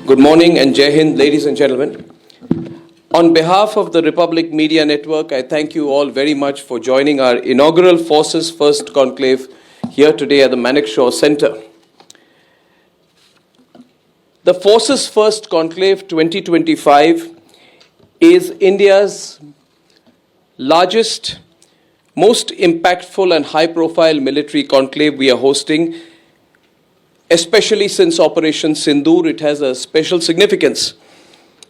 Good morning and Jai Hind, ladies and gentlemen. On behalf of the Republic Media Network, I thank you all very much for joining our inaugural Forces First Conclave here today at the Manekshaw Center. The Forces First Conclave 2025 is India's largest, most impactful and high-profile military conclave we are hosting. Especially since Operation Sindoor, it has a special significance.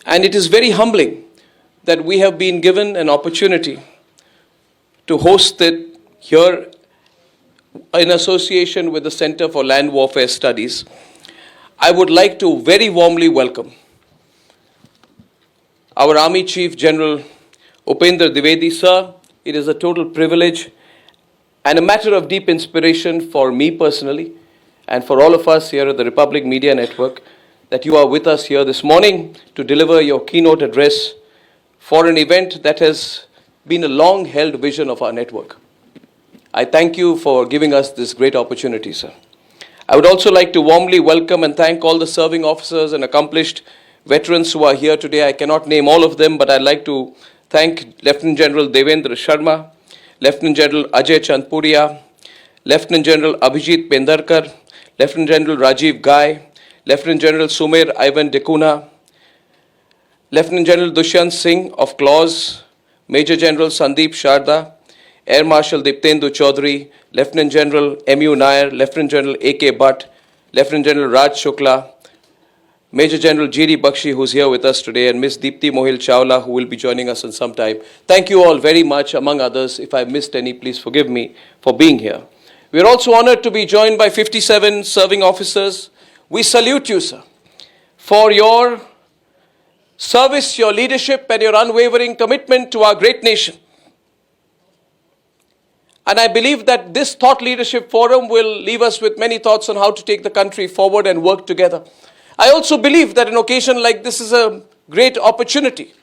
And it is very humbling that we have been given an opportunity to host it here in association with the Center for Land Warfare Studies. I would like to very warmly welcome our Army Chief General Dwivedi, sir. It is a total privilege and a matter of deep inspiration for me personally and for all of us here at the Republic Media Network that you are with us here this morning to deliver your keynote address for an event that has been a long-held vision of our network. I thank you for giving us this great opportunity, sir. I would also like to warmly welcome and thank all the serving officers and accomplished veterans who are here today. I cannot name all of them, but I'd like to thank Lieutenant General Devendra Sharma, Lieutenant General Ajay Chandpuria, Lieutenant General Abhijit Pendarkar, Lieutenant General Rajiv Gai, Lieutenant General Sumer Ivan Dekuna, Lieutenant General Dushyant Singh of Clause, Major General Sandeep Sharda, Air Marshal Diptendu Chaudhary, Lieutenant General M.U. Nair, Lieutenant General A.K. Bhatt, Lieutenant General Raj Shukla, Major General G.D. Bakshi, who's here with us today, and Ms. Deepti Mohil Chawla, who will be joining us in some time. Thank you all very much, among others. If I missed any, please forgive me for being here. We are also honored to be joined by 57 serving officers. We salute you, sir, for your service, your leadership, and your unwavering commitment to our great nation. And I believe that this Thought Leadership Forum will leave us with many thoughts on how to take the country forward and work together. I also believe that an occasion like this is a great opportunity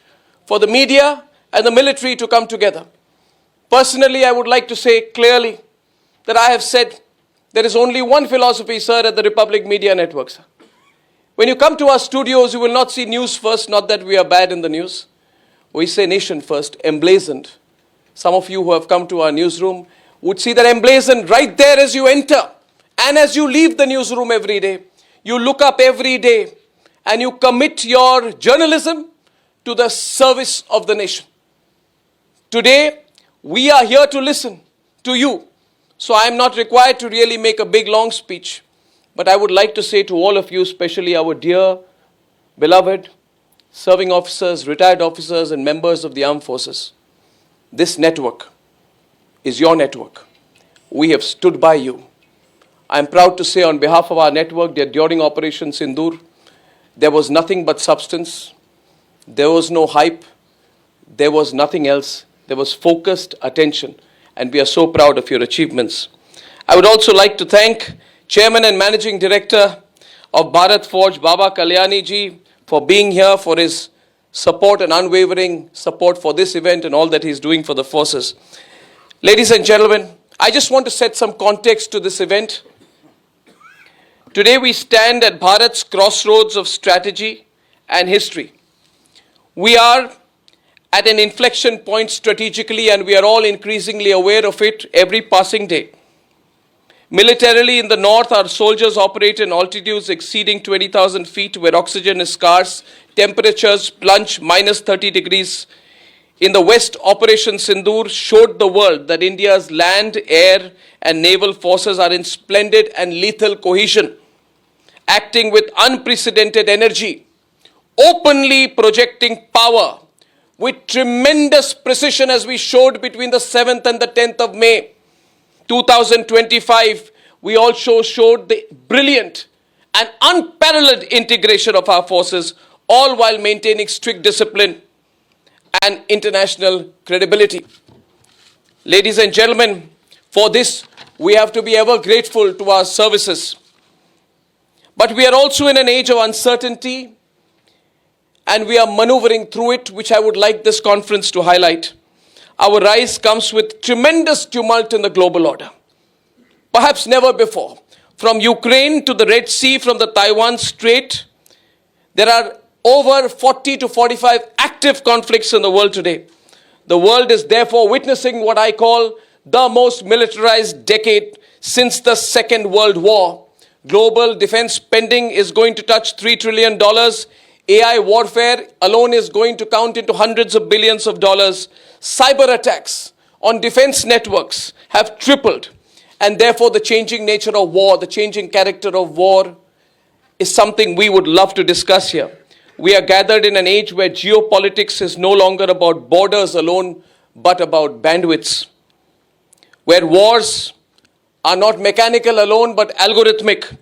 for the media and the military to come together. Personally, I would like to say clearly that I have said there is only one philosophy, sir, at the Republic Media Network, sir. When you come to our studios, you will not see news first, not that we are bad in the news. We say nation first, emblazoned. Some of you who have come to our newsroom would see that emblazoned right there as you enter. And as you leave the newsroom every day, you look up every day and you commit your journalism to the service of the nation. Today, we are here to listen to you. So I am not required to really make a big, long speech. But I would like to say to all of you, especially our dear, beloved serving officers, retired officers, and members of the armed forces, this network is your network. We have stood by you. I am proud to say on behalf of our network that during Operation Sindoor, there was nothing but substance. There was no hype. There was nothing else. There was focused attention. And we are so proud of your achievements. I would also like to thank Chairman and Managing Director of Bharat Forge, Baba Kalyani ji, for being here, for his support and unwavering support for this event and all that he's doing for the forces. Ladies and gentlemen, I just want to set some context to this event. Today we stand at Bharat's crossroads of strategy and history. We are at an inflection point strategically, and we are all increasingly aware of it every passing day. Militarily, in the north, our soldiers operate in altitudes exceeding 20,000 feet where oxygen is scarce, temperatures plunge minus 30 degrees. In the west, Operation Sindoor showed the world that India's land, air, and naval forces are in splendid and lethal cohesion, acting with unprecedented energy, openly projecting power with tremendous precision, as we showed between the 7th and the 10th of May 2025. We also showed the brilliant and unparalleled integration of our forces, all while maintaining strict discipline and international credibility. Ladies and gentlemen, for this, we have to be ever grateful to our services. But we are also in an age of uncertainty, and we are maneuvering through it, which I would like this conference to highlight. Our rise comes with tremendous tumult in the global order. Perhaps never before. From Ukraine to the Red Sea, from the Taiwan Strait, There are over 40 to 45 active conflicts in the world today. The world is therefore witnessing what I call the most militarized decade since the Second World War. Global defense spending is going to touch $3 trillion. AI warfare alone is going to count into hundreds of billions of dollars. Cyber attacks on defense networks have tripled. And therefore, the changing nature of war, the changing character of war is something we would love to discuss here. We are gathered in an age where geopolitics is no longer about borders alone, but about bandwidths. Where wars are not mechanical alone, but algorithmic.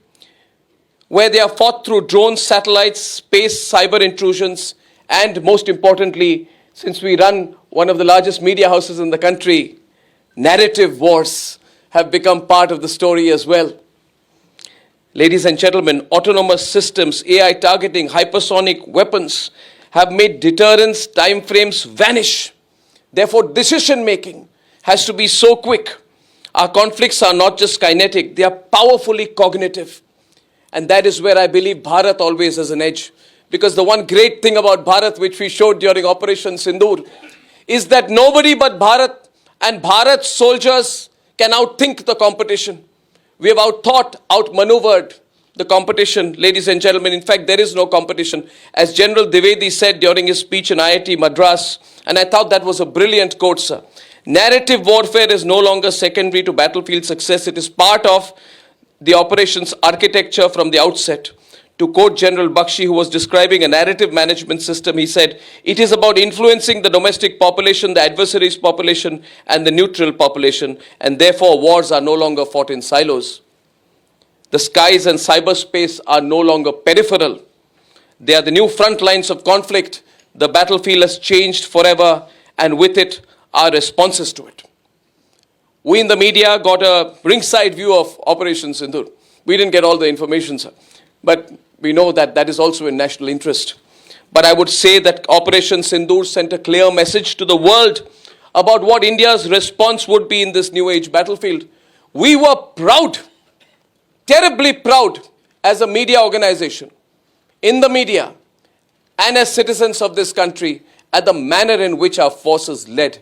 Where they are fought through drones, satellites, space, cyber intrusions, and most importantly, since we run one of the largest media houses in the country, narrative wars have become part of the story as well. Ladies and gentlemen, autonomous systems, AI targeting, hypersonic weapons have made deterrence timeframes vanish. Therefore, decision making has to be so quick. Our conflicts are not just kinetic, they are powerfully cognitive. And that is where I believe Bharat always has an edge. Because the one great thing about Bharat, which we showed during Operation Sindoor, is that nobody but Bharat and Bharat's soldiers can outthink the competition. We have outthought, outmaneuvered the competition, ladies and gentlemen. In fact, there is no competition. As General Dwivedi said during his speech in IIT Madras, and I thought that was a brilliant quote, sir. Narrative warfare is no longer secondary to battlefield success. It is part of the operations architecture from the outset. To quote General Bakshi, who was describing a narrative management system, he said, it is about influencing the domestic population, the adversary's population, and the neutral population, and therefore wars are no longer fought in silos. The skies and cyberspace are no longer peripheral. They are the new front lines of conflict. The battlefield has changed forever, and with it, our responses to it. We in the media got a ringside view of Operation Sindoor. We didn't get all the information, sir. But we know that that is also in national interest. But I would say that Operation Sindoor sent a clear message to the world about what India's response would be in this new age battlefield. We were proud, terribly proud as a media organization, in the media, and as citizens of this country, at the manner in which our forces led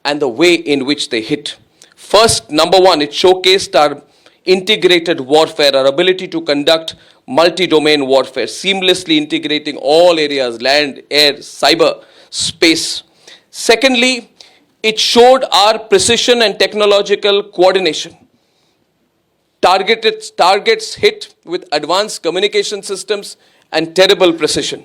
and the way in which they hit. First, number one, it showcased our integrated warfare, our ability to conduct multi-domain warfare, seamlessly integrating all areas, land, air, cyber, space. Secondly, it showed our precision and technological coordination. Targets hit with advanced communication systems and terrible precision.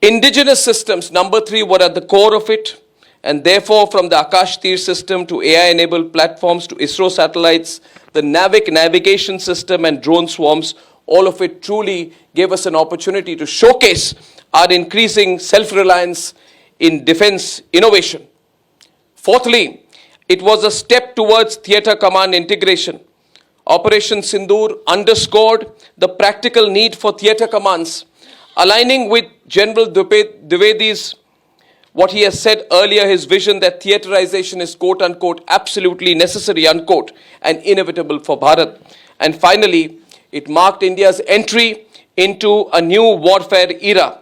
Indigenous systems, number three, were at the core of it. And therefore, from the Akash Tir system to AI-enabled platforms to ISRO satellites, the NAVIC navigation system and drone swarms, all of it truly gave us an opportunity to showcase our increasing self-reliance in defense innovation. Fourthly, it was a step towards theater command integration. Operation Sindoor underscored the practical need for theater commands, aligning with General Dwivedi's what he has said earlier, his vision that theaterization is quote unquote absolutely necessary unquote and inevitable for Bharat. And finally, it marked India's entry into a new warfare era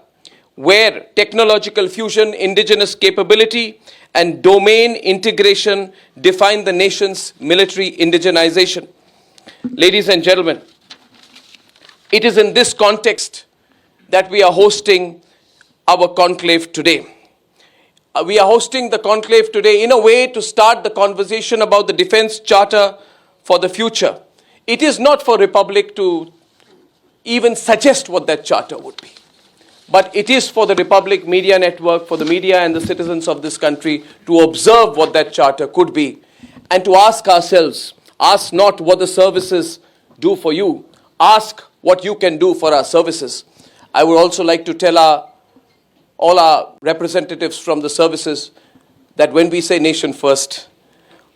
where technological fusion, indigenous capability and domain integration define the nation's military indigenization. Ladies and gentlemen, it is in this context that we are hosting our conclave today. We are hosting the conclave today in a way to start the conversation about the defense charter for the future. It is not for Republic to even suggest what that charter would be. But it is for the Republic Media Network, for the media and the citizens of this country to observe what that charter could be and to ask ourselves, ask not what the services do for you, ask what you can do for our services. I would also like to tell all our representatives from the services that when we say nation first,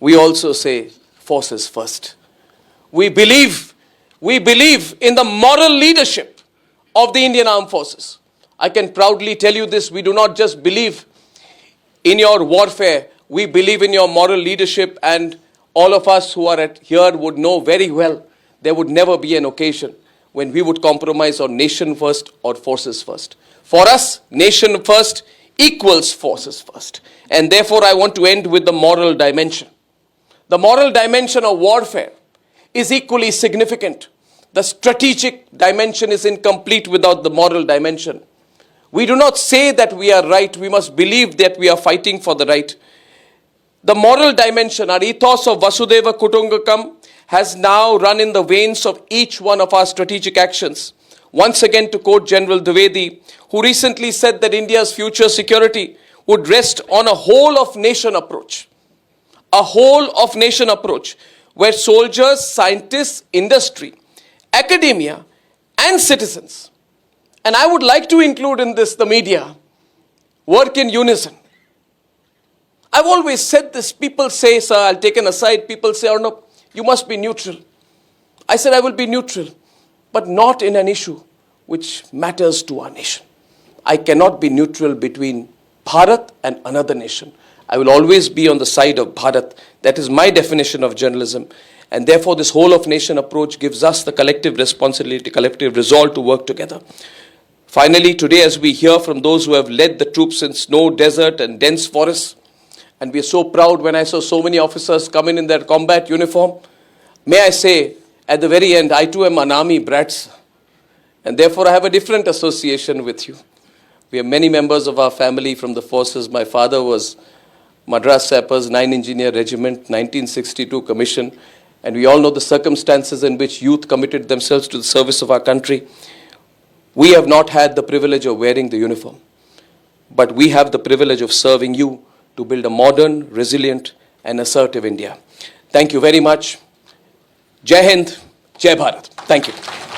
we also say forces first. We believe in the moral leadership of the Indian Armed Forces. I can proudly tell you this, we do not just believe in your warfare, we believe in your moral leadership, and all of us who are here would know very well there would never be an occasion when we would compromise on nation first or forces first. For us, nation first equals forces first. And therefore, I want to end with the moral dimension. The moral dimension of warfare is equally significant. The strategic dimension is incomplete without the moral dimension. We do not say that we are right. We must believe that we are fighting for the right. The moral dimension, our ethos of Vasudeva Kutumbakam, has now run in the veins of each one of our strategic actions. Once again, to quote General Dwivedi, who recently said that India's future security would rest on a whole-of-nation approach. A whole-of-nation approach, where soldiers, scientists, industry, academia, and citizens, and I would like to include in this the media, work in unison. I've always said this. People say, sir, I'll take an aside. People say, Arnab, you must be neutral. I said, I will be neutral, but not in an issue which matters to our nation. I cannot be neutral between Bharat and another nation. I will always be on the side of Bharat. That is my definition of journalism. And therefore, this whole-of-nation approach gives us the collective responsibility, collective resolve to work together. Finally, today, as we hear from those who have led the troops in snow, desert, and dense forests, and we are so proud when I saw so many officers come in their combat uniform, may I say, at the very end, I too am an army brat, and therefore I have a different association with you. We have many members of our family from the forces. My father was Madras Sappers, 9 Engineer Regiment, 1962 commission. And we all know the circumstances in which youth committed themselves to the service of our country. We have not had the privilege of wearing the uniform, but we have the privilege of serving you to build a modern, resilient, and assertive India. Thank you very much. Jai Hind, Jai Bharat. Thank you.